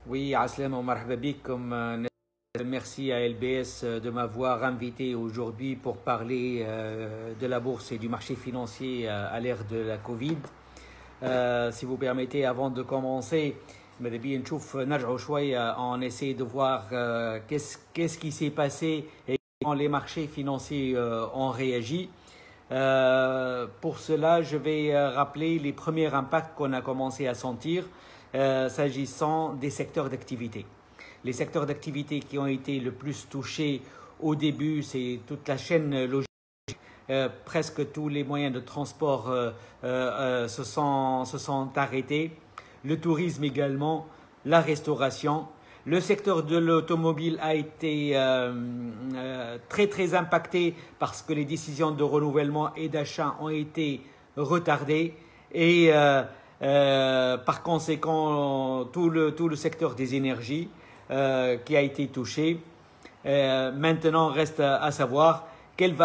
Oui, Aslem wa marhaba bikum. Merci à LBS de m'avoir invité aujourd'hui pour parler de la bourse et du marché financier à l'ère de la Covid. Si vous permettez, avant de commencer, on essaie de voir qu'est-ce qui s'est passé et comment les marchés financiers ont réagi. Pour cela, je vais rappeler les premiers impacts qu'on a commencé à sentir s'agissant des secteurs d'activité. Les secteurs d'activité qui ont été le plus touchés au début, c'est toute la chaîne logistique. Presque tous les moyens de transport se sont arrêtés. Le tourisme également, la restauration. Le secteur de l'automobile a été très impacté parce que les décisions de renouvellement et d'achat ont été retardées et par conséquent tout le secteur des énergies qui a été touché. Maintenant reste à savoir quels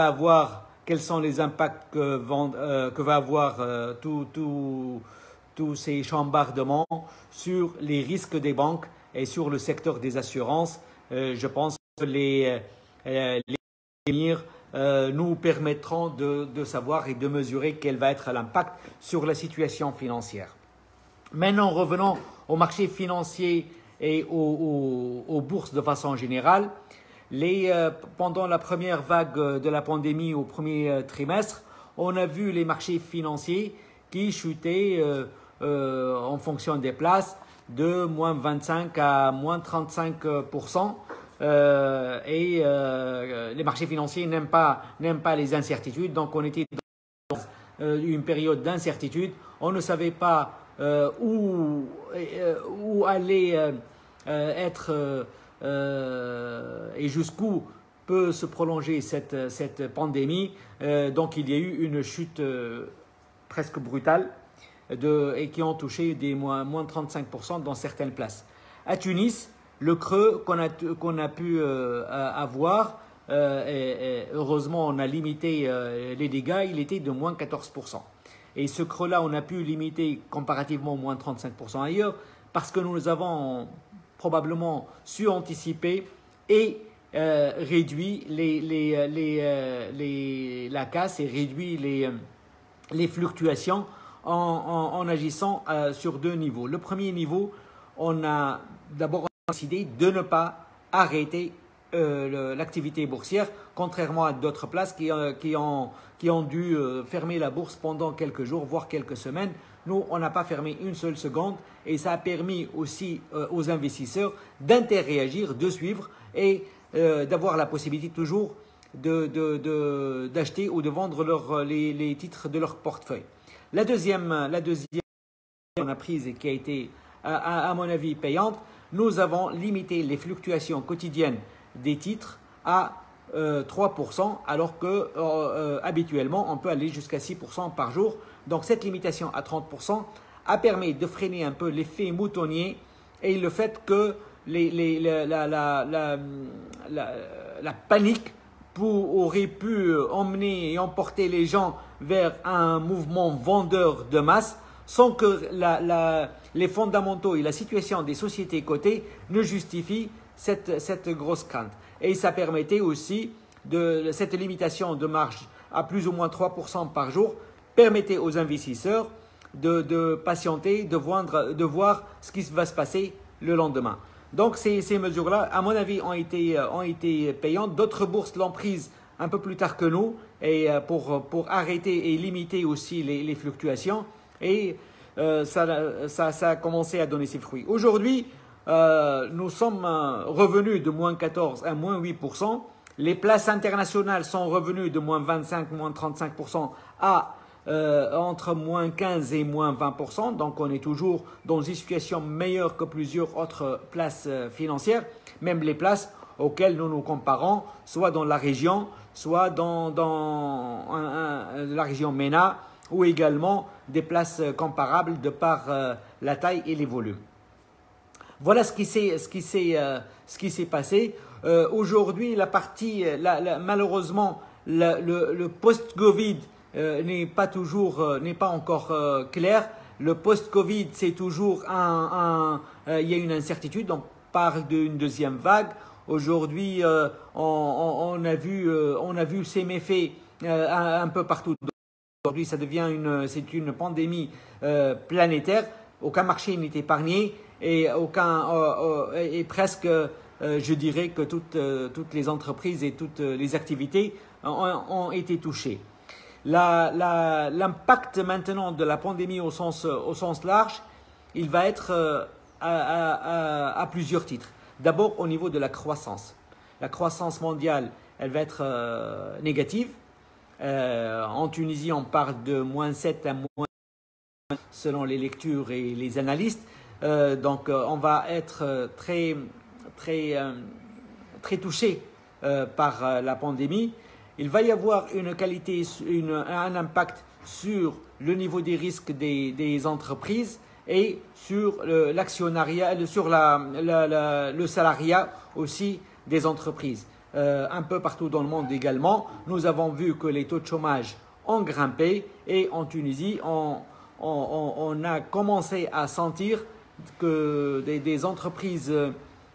sont les impacts que va avoir tous ces chambardements sur les risques des banques et sur le secteur des assurances. Je pense que les avenirs nous permettront de savoir et de mesurer quel va être l'impact sur la situation financière. Maintenant, revenons au marché financier et aux bourses de façon générale. Pendant la première vague de la pandémie au premier trimestre, on a vu les marchés financiers qui chutaient en fonction des places de moins 25 à moins 35%. Les marchés financiers n'aiment pas les incertitudes, donc on était dans une période d'incertitude. On ne savait pas où allait être et jusqu'où peut se prolonger cette pandémie. Donc il y a eu une chute presque brutale et qui ont touché des moins 35% dans certaines places. À Tunis, le creux qu'on a pu avoir, et heureusement on a limité les dégâts, il était de moins 14%. Et ce creux-là, on a pu limiter comparativement moins 35% ailleurs parce que nous avons probablement su anticiper et réduit la casse et réduit les fluctuations en agissant sur deux niveaux. Le premier niveau, on a d'abord décidé de ne pas arrêter l'activité boursière, contrairement à d'autres places qui ont dû fermer la bourse pendant quelques jours, voire quelques semaines. Nous, on n'a pas fermé une seule seconde et ça a permis aussi aux investisseurs d'interréagir, de suivre et d'avoir la possibilité toujours d'acheter ou de vendre les titres de leur portefeuille. La deuxième qu'on a prise et qui a été, à mon avis, payante, nous avons limité les fluctuations quotidiennes des titres à 3%, alors que habituellement, on peut aller jusqu'à 6% par jour. Donc, cette limitation à 30% a permis de freiner un peu l'effet moutonnier et le fait que la panique aurait pu emmener et emporter les gens vers un mouvement vendeur de masse sans que les fondamentaux et la situation des sociétés cotées ne justifient cette grosse crainte. Et ça permettait aussi, cette limitation de marge à plus ou moins 3% par jour, permettait aux investisseurs de patienter, de voir ce qui va se passer le lendemain. Donc ces mesures-là, à mon avis, ont été payantes. D'autres bourses l'ont prise un peu plus tard que nous et pour arrêter et limiter aussi les fluctuations. Et ça a commencé à donner ses fruits. Aujourd'hui, nous sommes revenus de moins 14 à moins 8%. Les places internationales sont revenues de moins 25, moins 35% à entre moins 15 et moins 20%. Donc on est toujours dans une situation meilleure que plusieurs autres places financières, même les places auxquelles nous nous comparons, soit dans la région, soit dans la région MENA, ou également des places comparables de par la taille et les volumes. Voilà ce qui s'est passé. Aujourd'hui, malheureusement, le post-Covid n'est pas encore clair. Le post-Covid, c'est toujours il y a une incertitude. On parle d'une deuxième vague. Aujourd'hui, on a vu ces méfaits un peu partout. Aujourd'hui, c'est une pandémie planétaire. Aucun marché n'est épargné et presque, je dirais que toutes les entreprises et toutes les activités ont été touchées. L'impact maintenant de la pandémie au sens large, il va être à plusieurs titres. D'abord au niveau de la croissance. La croissance mondiale, elle va être négative. En Tunisie, on parle de -7 à -1 selon les lectures et les analystes. Donc on va être très touché par la pandémie. Il va y avoir un impact sur le niveau des risques des entreprises et sur l'actionnariat, sur le salariat aussi des entreprises. Un peu partout dans le monde également, nous avons vu que les taux de chômage ont grimpé et en Tunisie, on a commencé à sentir que des entreprises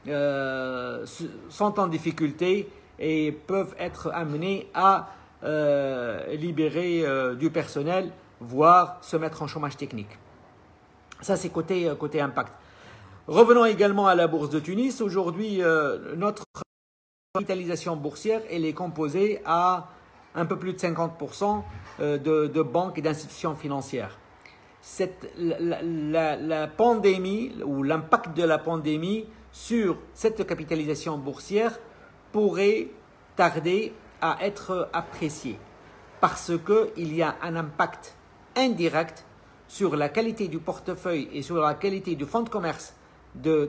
sont en difficulté et peuvent être amenées à libérer du personnel, voire se mettre en chômage technique. Ça, c'est côté impact. Revenons également à la bourse de Tunis. Aujourd'hui, notre capitalisation boursière, elle est composée à un peu plus de 50% de banques et d'institutions financières. La pandémie ou l'impact de la pandémie sur cette capitalisation boursière pourrait tarder à être apprécié parce qu'il y a un impact indirect sur la qualité du portefeuille et sur la qualité du fonds de commerce des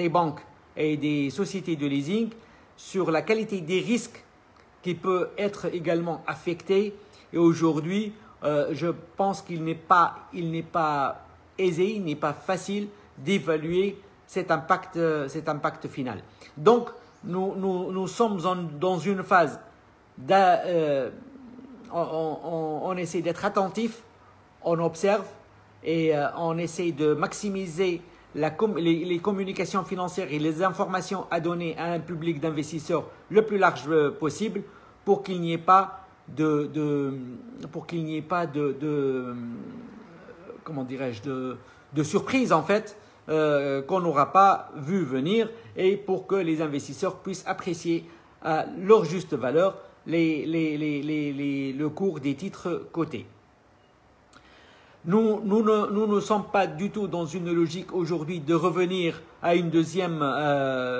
banques et des sociétés de leasing, sur la qualité des risques qui peut être également affectée. Et aujourd'hui, je pense qu'il n'est pas aisé, il n'est pas facile d'évaluer cet impact final. Donc, nous sommes dans une phase on essaie d'être attentif, on observe et on essaie de maximiser les communications financières et les informations à donner à un public d'investisseurs le plus large possible pour qu'il n'y ait pas comment dirais-je, de surprise en fait qu'on n'aura pas vu venir et pour que les investisseurs puissent apprécier à leur juste valeur le cours des titres cotés. Nous ne sommes pas du tout dans une logique aujourd'hui de revenir à une deuxième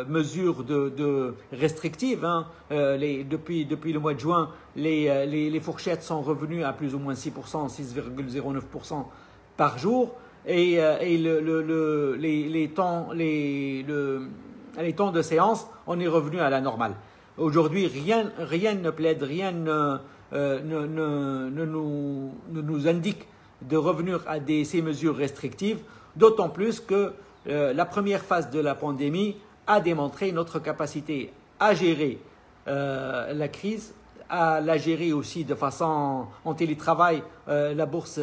mesure de restrictive. Depuis le mois de juin, les fourchettes sont revenues à plus ou moins 6%, 6,09% par jour. Et les temps de séance, on est revenu à la normale. Aujourd'hui, rien ne plaide, rien ne nous indique de revenir à ces mesures restrictives, d'autant plus que la première phase de la pandémie a démontré notre capacité à gérer la crise, à la gérer aussi de façon en télétravail. La bourse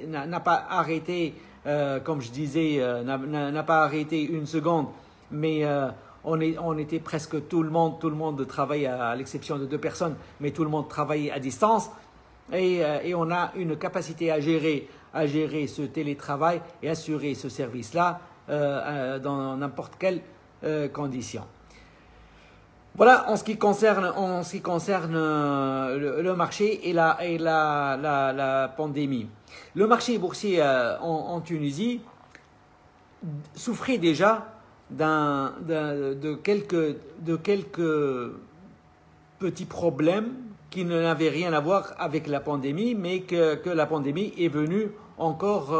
n'a pas arrêté, comme je disais, n'a pas arrêté une seconde, mais on était presque tout le monde travaillait à l'exception de 2 personnes, mais tout le monde travaillait à distance. Et on a une capacité à gérer ce télétravail et assurer ce service-là dans n'importe quelle condition. Voilà en ce qui concerne le marché et la pandémie. Le marché boursier en Tunisie souffrait déjà de quelques petits problèmes qui n'avaient rien à voir avec la pandémie, mais que la pandémie est venue encore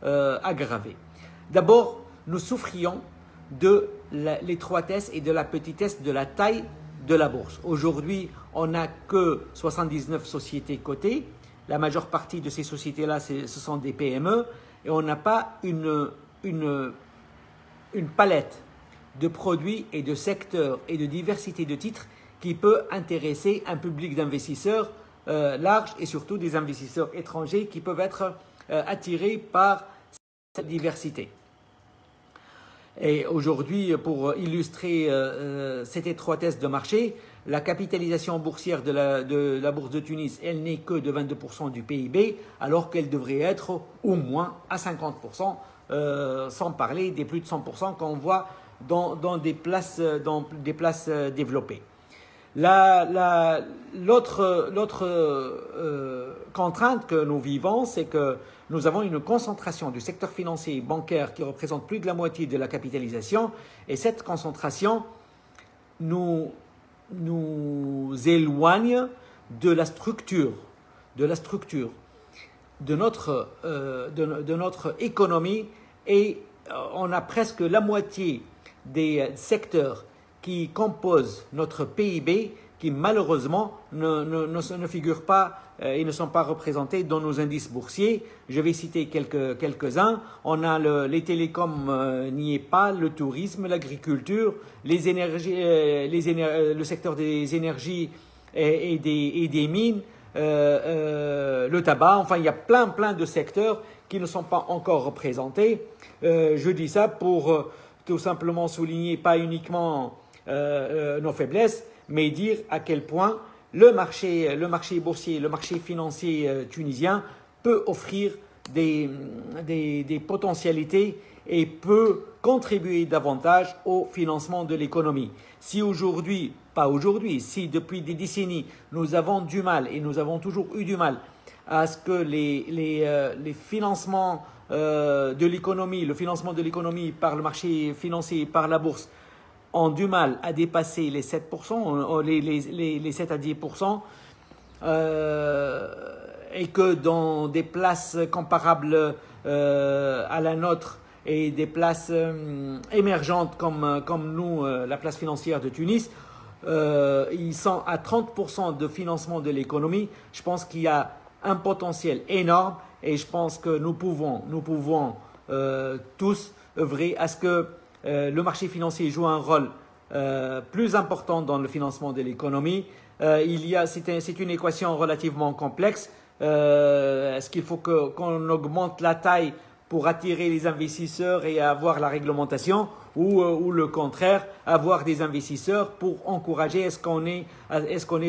aggraver. D'abord, nous souffrions de l'étroitesse et de la petitesse de la taille de la bourse. Aujourd'hui, on n'a que 79 sociétés cotées. La majeure partie de ces sociétés-là, ce sont des PME. Et on n'a pas une palette de produits et de secteurs et de diversité de titres qui peut intéresser un public d'investisseurs large et surtout des investisseurs étrangers qui peuvent être attirés par cette diversité. Et aujourd'hui, pour illustrer cette étroitesse de marché, la capitalisation boursière de la bourse de Tunis, elle n'est que de 22% du PIB, alors qu'elle devrait être au moins à 50%, sans parler des plus de 100% qu'on voit dans des places développées. L'autre contrainte que nous vivons, c'est que nous avons une concentration du secteur financier et bancaire qui représente plus de la moitié de la capitalisation, et cette concentration nous éloigne de la structure de notre économie, et on a presque la moitié des secteurs qui composent notre PIB qui malheureusement ne figurent pas et ne sont pas représentés dans nos indices boursiers. Je vais citer quelques-uns. On a les télécoms, n'y est pas, le tourisme, l'agriculture, les énergies, le secteur des énergies et des mines, le tabac. Enfin, il y a plein de secteurs qui ne sont pas encore représentés. Je dis ça pour tout simplement souligner pas uniquement nos faiblesses, mais dire à quel point le marché boursier, le marché financier tunisien peut offrir des potentialités et peut contribuer davantage au financement de l'économie. Si aujourd'hui, si depuis des décennies, nous avons du mal et nous avons toujours eu du mal à ce que les financements de l'économie, le financement de l'économie par le marché financier, par la bourse, ont du mal à dépasser les 7%, les 7 à 10%, et que dans des places comparables à la nôtre et des places émergentes comme nous, la place financière de Tunis, ils sont à 30% de financement de l'économie. Je pense qu'il y a un potentiel énorme et je pense que nous pouvons tous œuvrer à ce que le marché financier joue un rôle plus important dans le financement de l'économie. C'est une équation relativement complexe. Est-ce qu'il faut qu'on augmente la taille pour attirer les investisseurs et avoir la réglementation, ou le contraire, avoir des investisseurs pour encourager est-ce qu'on ait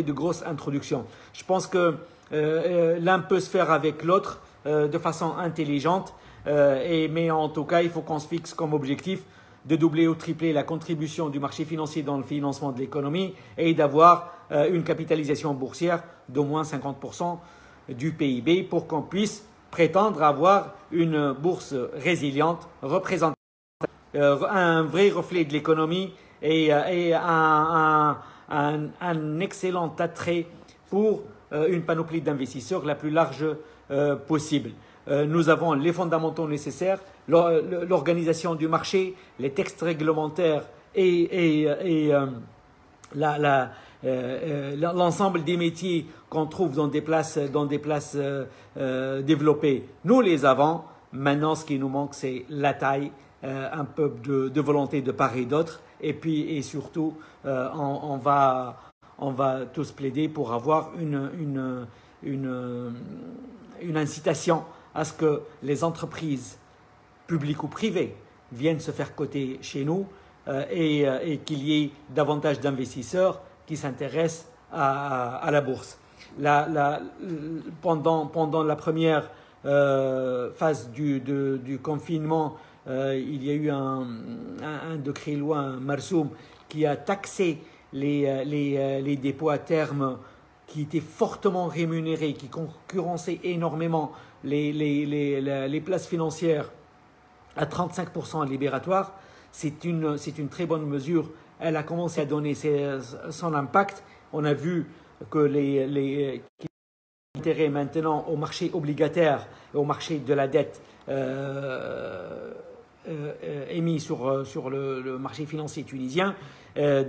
de grosses introductions? Je pense que l'un peut se faire avec l'autre de façon intelligente, mais en tout cas, il faut qu'on se fixe comme objectif de doubler ou tripler la contribution du marché financier dans le financement de l'économie et d'avoir une capitalisation boursière d'au moins 50% du PIB pour qu'on puisse prétendre avoir une bourse résiliente, représentative, un vrai reflet de l'économie et un excellent attrait pour une panoplie d'investisseurs la plus large possible. Nous avons les fondamentaux nécessaires, l'organisation du marché, les textes réglementaires et l'ensemble des métiers qu'on trouve dans des places développées. Nous les avons. Maintenant, ce qui nous manque, c'est la taille, un peu de volonté de part et d'autre. Et surtout, on va tous plaider pour avoir une incitation à ce que les entreprises publiques ou privées viennent se faire coter chez nous et qu'il y ait davantage d'investisseurs qui s'intéressent à la bourse. Pendant la première phase du confinement, il y a eu un décret-loi, un marsoum, qui a taxé les dépôts à terme qui étaient fortement rémunérés, qui concurrençaient énormément les places financières à 35% libératoire. C'est une très bonne mesure. Elle a commencé à donner son impact. On a vu que les intérêts maintenant au marché obligataire et au marché de la dette émis sur le marché financier tunisien.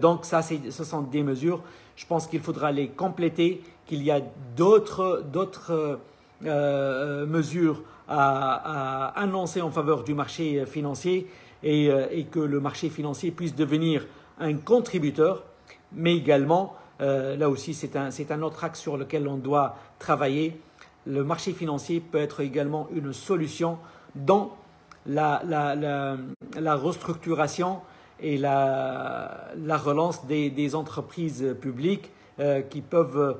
Donc ça, ce sont des mesures. Je pense qu'il faudra les compléter, qu'il y a d'autres mesures à annoncer en faveur du marché financier et que le marché financier puisse devenir un contributeur, mais également là aussi, c'est un autre axe sur lequel on doit travailler. Le marché financier peut être également une solution dans la restructuration et la relance des entreprises publiques qui peuvent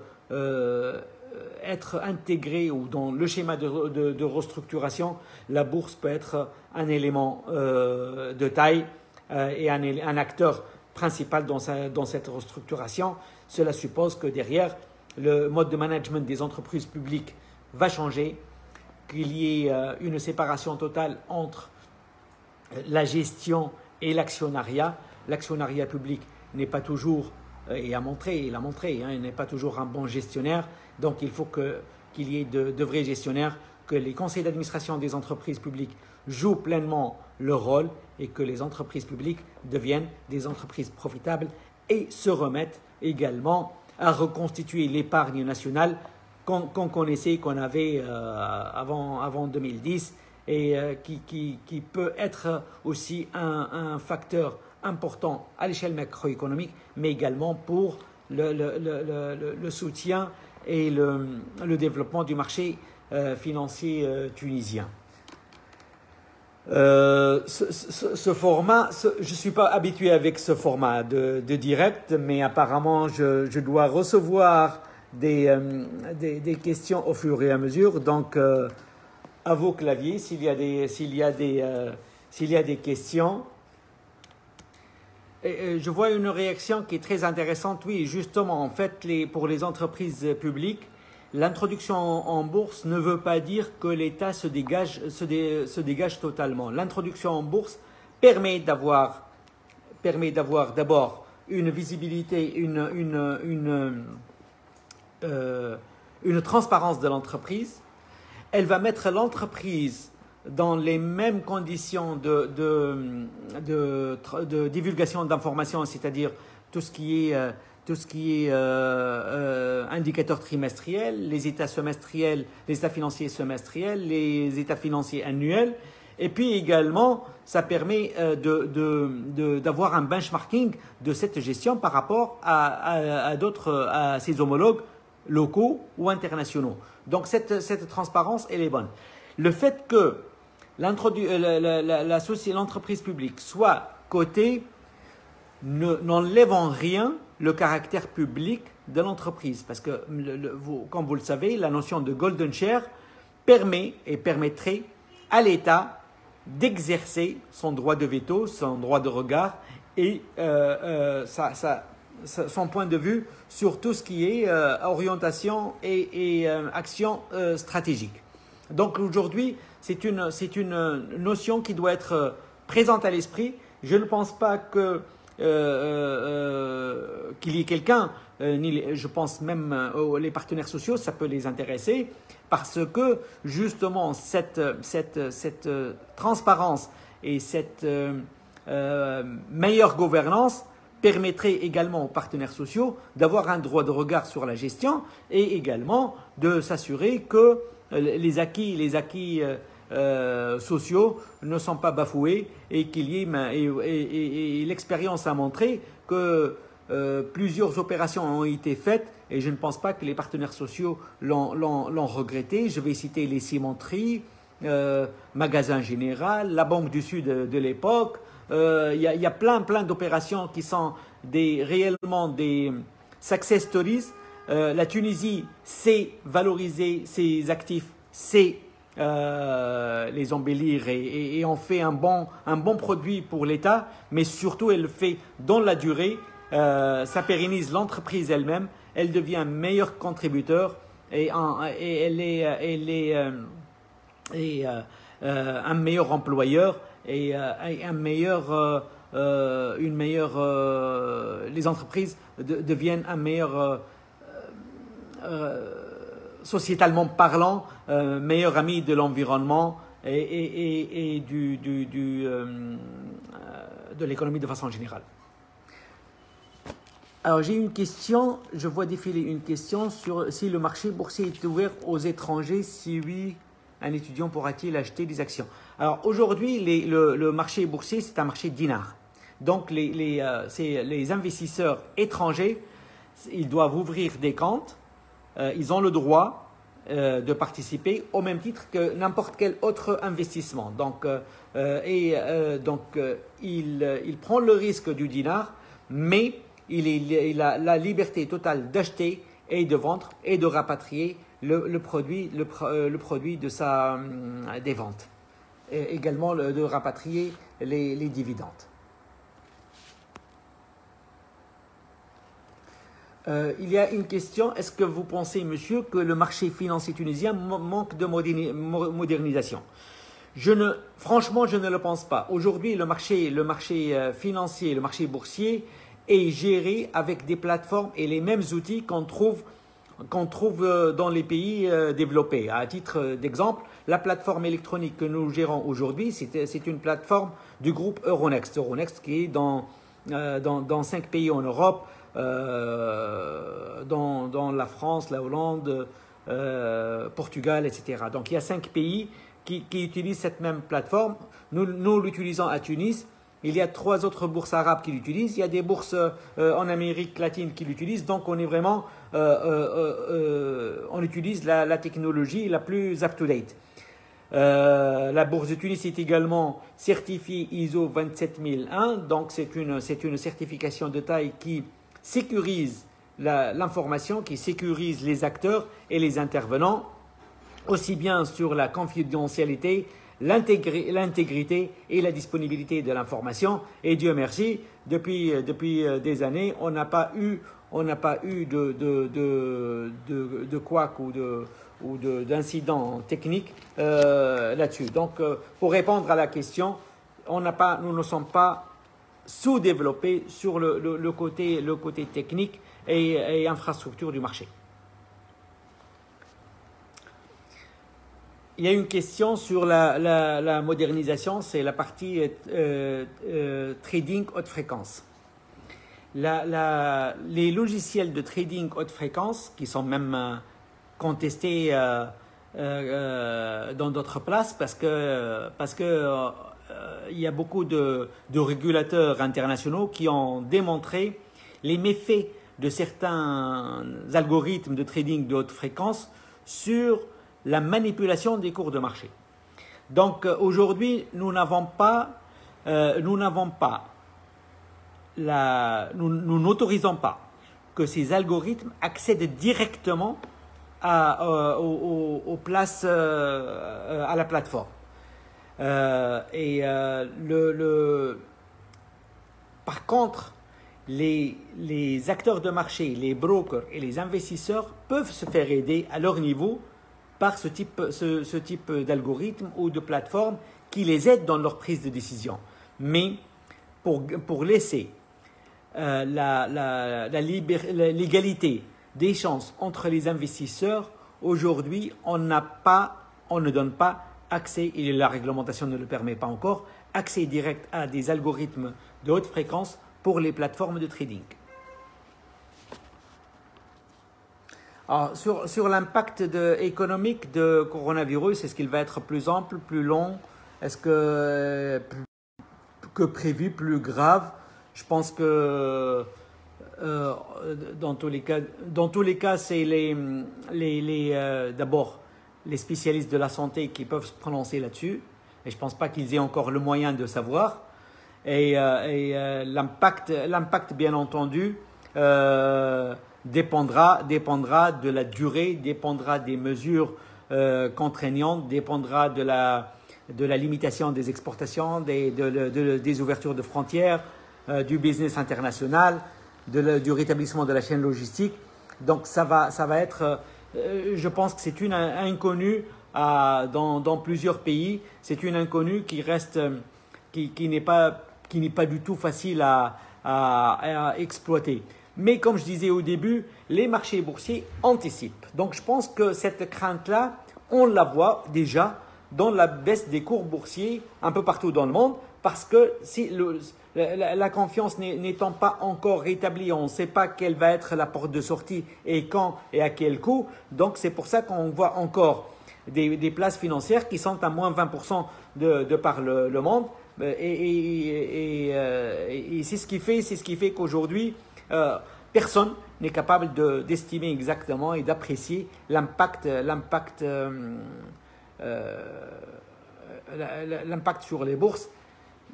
être intégrées ou dans le schéma de restructuration. La bourse peut être un élément de taille et un acteur principal dans cette restructuration. Cela suppose que derrière, le mode de management des entreprises publiques va changer, qu'il y ait une séparation totale entre la gestion et l'actionnariat. L'actionnariat public n'est pas toujours, il l'a montré, il n'est pas toujours un bon gestionnaire. Donc il faut qu'il y ait de vrais gestionnaires, que les conseils d'administration des entreprises publiques jouent pleinement leur rôle et que les entreprises publiques deviennent des entreprises profitables et se remettent également à reconstituer l'épargne nationale qu'on connaissait, qu'on avait avant 2010 et qui peut être aussi un facteur important à l'échelle macroéconomique, mais également pour le soutien et le développement du marché financier tunisien. Ce format, je ne suis pas habitué avec ce format de direct, mais apparemment je dois recevoir des questions au fur et à mesure. Donc, à vos claviers, s'il y a des questions. Et je vois une réaction qui est très intéressante. Oui, justement, en fait, pour les entreprises publiques, l'introduction en bourse ne veut pas dire que l'État se dégage totalement. L'introduction en bourse permet d'avoir d'abord une visibilité, une transparence de l'entreprise. Elle va mettre l'entreprise dans les mêmes conditions de divulgation d'informations, c'est-à-dire tout ce qui est indicateurs trimestriels, les états semestriels, les états financiers semestriels, les états financiers annuels. Et puis également, ça permet d'avoir un benchmarking de cette gestion par rapport à ses homologues locaux ou internationaux. Donc cette transparence, elle est bonne. Le fait que l'entreprise publique soit cotée n'enlève en rien le caractère public de l'entreprise. Parce que, comme vous le savez, la notion de golden share permet et permettrait à l'État d'exercer son droit de veto, son droit de regard et son point de vue sur tout ce qui est orientation et action stratégique. Donc aujourd'hui, c'est une notion qui doit être présente à l'esprit. Je ne pense pas qu'il y ait quelqu'un, je pense même les partenaires sociaux, ça peut les intéresser, parce que justement cette transparence et cette meilleure gouvernance permettrait également aux partenaires sociaux d'avoir un droit de regard sur la gestion et également de s'assurer que les acquis sociaux ne sont pas bafoués et et l'expérience a montré que plusieurs opérations ont été faites et je ne pense pas que les partenaires sociaux l'ont regretté. Je vais citer les cimenteries, Magasin Général, la Banque du Sud de l'époque. Il y a plein d'opérations qui sont réellement des success stories. La Tunisie sait valoriser ses actifs, sait les embellir et en fait un bon produit pour l'État, mais surtout elle le fait dans la durée. Ça pérennise l'entreprise elle-même, elle devient un meilleur contributeur et elle est un meilleur employeur et les entreprises deviennent un meilleur sociétalement parlant, meilleur ami de l'environnement et de l'économie de façon générale. Alors j'ai une question, je vois défiler une question sur si le marché boursier est ouvert aux étrangers, si oui, un étudiant pourra-t-il acheter des actions? Alors aujourd'hui, le marché boursier, c'est un marché dinar. Donc les investisseurs étrangers ils doivent ouvrir des comptes. Ils ont le droit de participer au même titre que n'importe quel autre investissement. Donc, il prend le risque du dinar, mais il a la liberté totale d'acheter et de vendre et de rapatrier le produit de des ventes. Et également de rapatrier les dividendes. Il y a une question. Est-ce que vous pensez, monsieur, que le marché financier tunisien manque de modernisation? Franchement, je ne le pense pas. Aujourd'hui, le marché financier, le marché boursier est géré avec des plateformes et les mêmes outils qu'on trouve dans les pays développés. À titre d'exemple, la plateforme électronique que nous gérons aujourd'hui, c'est une plateforme du groupe Euronext. Euronext qui est dans 5 pays en Europe, dans la France, la Hollande, Portugal, etc. Donc il y a 5 pays qui utilisent cette même plateforme. Nous l'utilisons à Tunis. Il y a 3 autres bourses arabes qui l'utilisent. Il y a des bourses en Amérique latine qui l'utilisent. Donc, on est vraiment, on utilise la technologie la plus up-to-date. La bourse de Tunis est également certifiée ISO 27001. Donc, c'est une certification de taille qui sécurise l'information, qui sécurise les acteurs et les intervenants, aussi bien sur la confidentialité, l'intégrité et la disponibilité de l'information. Et Dieu merci, depuis des années, on n'a pas eu de couac ou d'incidents techniques là-dessus. Donc, pour répondre à la question, nous ne sommes pas sous-développés sur le côté technique et infrastructure du marché. Il y a une question sur la modernisation, c'est la partie trading haute fréquence. Les logiciels de trading haute fréquence, qui sont même contestés dans d'autres places, parce que il y a beaucoup de régulateurs internationaux qui ont démontré les méfaits de certains algorithmes de trading de haute fréquence sur la manipulation des cours de marché. Donc aujourd'hui, nous n'autorisons pas que ces algorithmes accèdent directement aux places, à la plateforme. Par contre, les acteurs de marché, les brokers et les investisseurs peuvent se faire aider à leur niveau par ce type d'algorithme ou de plateforme qui les aide dans leur prise de décision. Mais pour laisser l'égalité des chances entre les investisseurs, aujourd'hui, on ne donne pas accès, et la réglementation ne le permet pas encore, accès direct à des algorithmes de haute fréquence pour les plateformes de trading. Alors, sur l'impact économique de coronavirus, est-ce qu'il va être plus ample, plus long? Est-ce que prévu, plus grave? Je pense que dans tous les cas, c'est d'abord les spécialistes de la santé qui peuvent se prononcer là-dessus. Et je ne pense pas qu'ils aient encore le moyen de savoir. Et l'impact, bien entendu, dépendra de la durée, dépendra des mesures contraignantes, dépendra de la limitation des exportations, des ouvertures de frontières, du business international, du rétablissement de la chaîne logistique. Donc ça va être, je pense que c'est une inconnue dans plusieurs pays. C'est une inconnue qui reste, qui n'est pas du tout facile à exploiter. Mais comme je disais au début, les marchés boursiers anticipent. Donc je pense que cette crainte-là, on la voit déjà dans la baisse des cours boursiers un peu partout dans le monde, parce que si la confiance n'étant pas encore rétablie, on ne sait pas quelle va être la porte de sortie et quand et à quel coût. Donc c'est pour ça qu'on voit encore des places financières qui sont à moins 20% de par le monde. Et c'est ce qui fait qu'aujourd'hui, personne n'est capable d'estimer exactement et d'apprécier l'impact sur les bourses.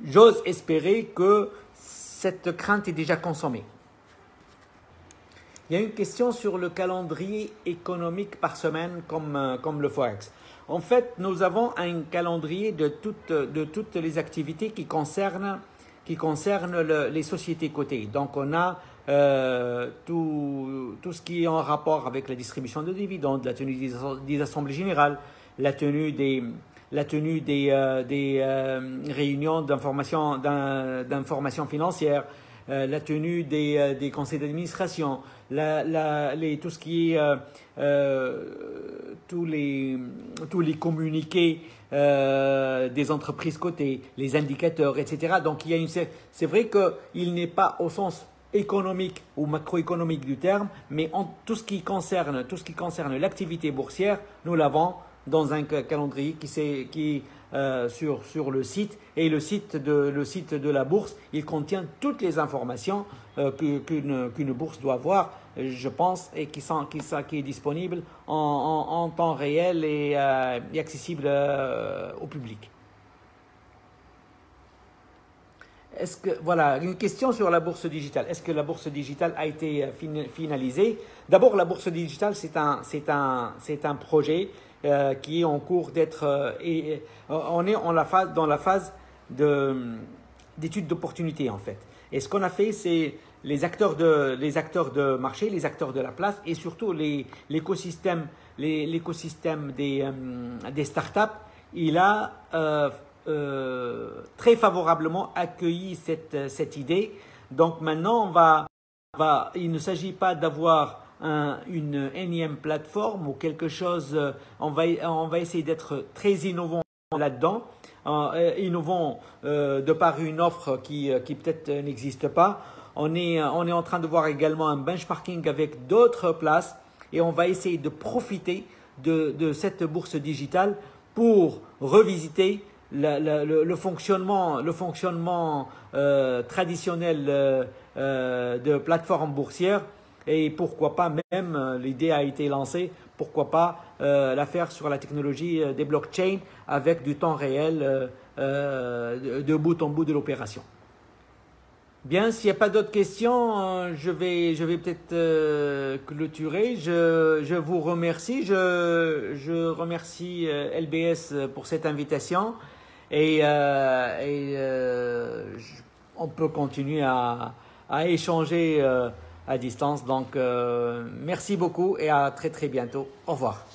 J'ose espérer que cette crainte est déjà consommée. Il y a une question sur le calendrier économique par semaine comme le Forex. En fait, nous avons un calendrier de toutes les activités qui concernent les sociétés cotées. Donc, on a tout ce qui est en rapport avec la distribution de dividendes, la tenue des assemblées générales, la tenue des réunions d'information financière, la tenue des conseils d'administration, tout ce qui est tous les communiqués des entreprises cotées, les indicateurs, etc. Donc c'est vrai qu'il n'est pas au sens économique ou macroéconomique du terme, mais tout ce qui concerne l'activité boursière, nous l'avons dans un calendrier qui sur le site, et le site de la bourse, il contient toutes les informations qu'une bourse doit avoir, je pense, et qui est disponible en temps réel et accessible au public. Voilà, une question sur la bourse digitale. Est-ce que la bourse digitale a été finalisée? D'abord, la bourse digitale, c'est un projet qui est en cours d'être. On est dans la phase d'étude d'opportunité, en fait. Et ce qu'on a fait, c'est les acteurs de marché, les acteurs de la place, et surtout l'écosystème des startups. Il a très favorablement accueilli cette idée. Donc maintenant, il ne s'agit pas d'avoir une énième plateforme ou quelque chose. On va essayer d'être très innovant là-dedans, innovant de par une offre qui peut-être n'existe pas. On est en train de voir également un benchmarking avec d'autres places, et on va essayer de profiter de cette bourse digitale pour revisiter le fonctionnement traditionnel de plateforme boursière, et pourquoi pas, même l'idée a été lancée, pourquoi pas la faire sur la technologie des blockchains avec du temps réel de bout en bout de l'opération. Bien, s'il n'y a pas d'autres questions, je vais peut-être clôturer. Je vous remercie. Je remercie LBS pour cette invitation, et on peut continuer à échanger à distance. Donc, merci beaucoup et à très très bientôt. Au revoir.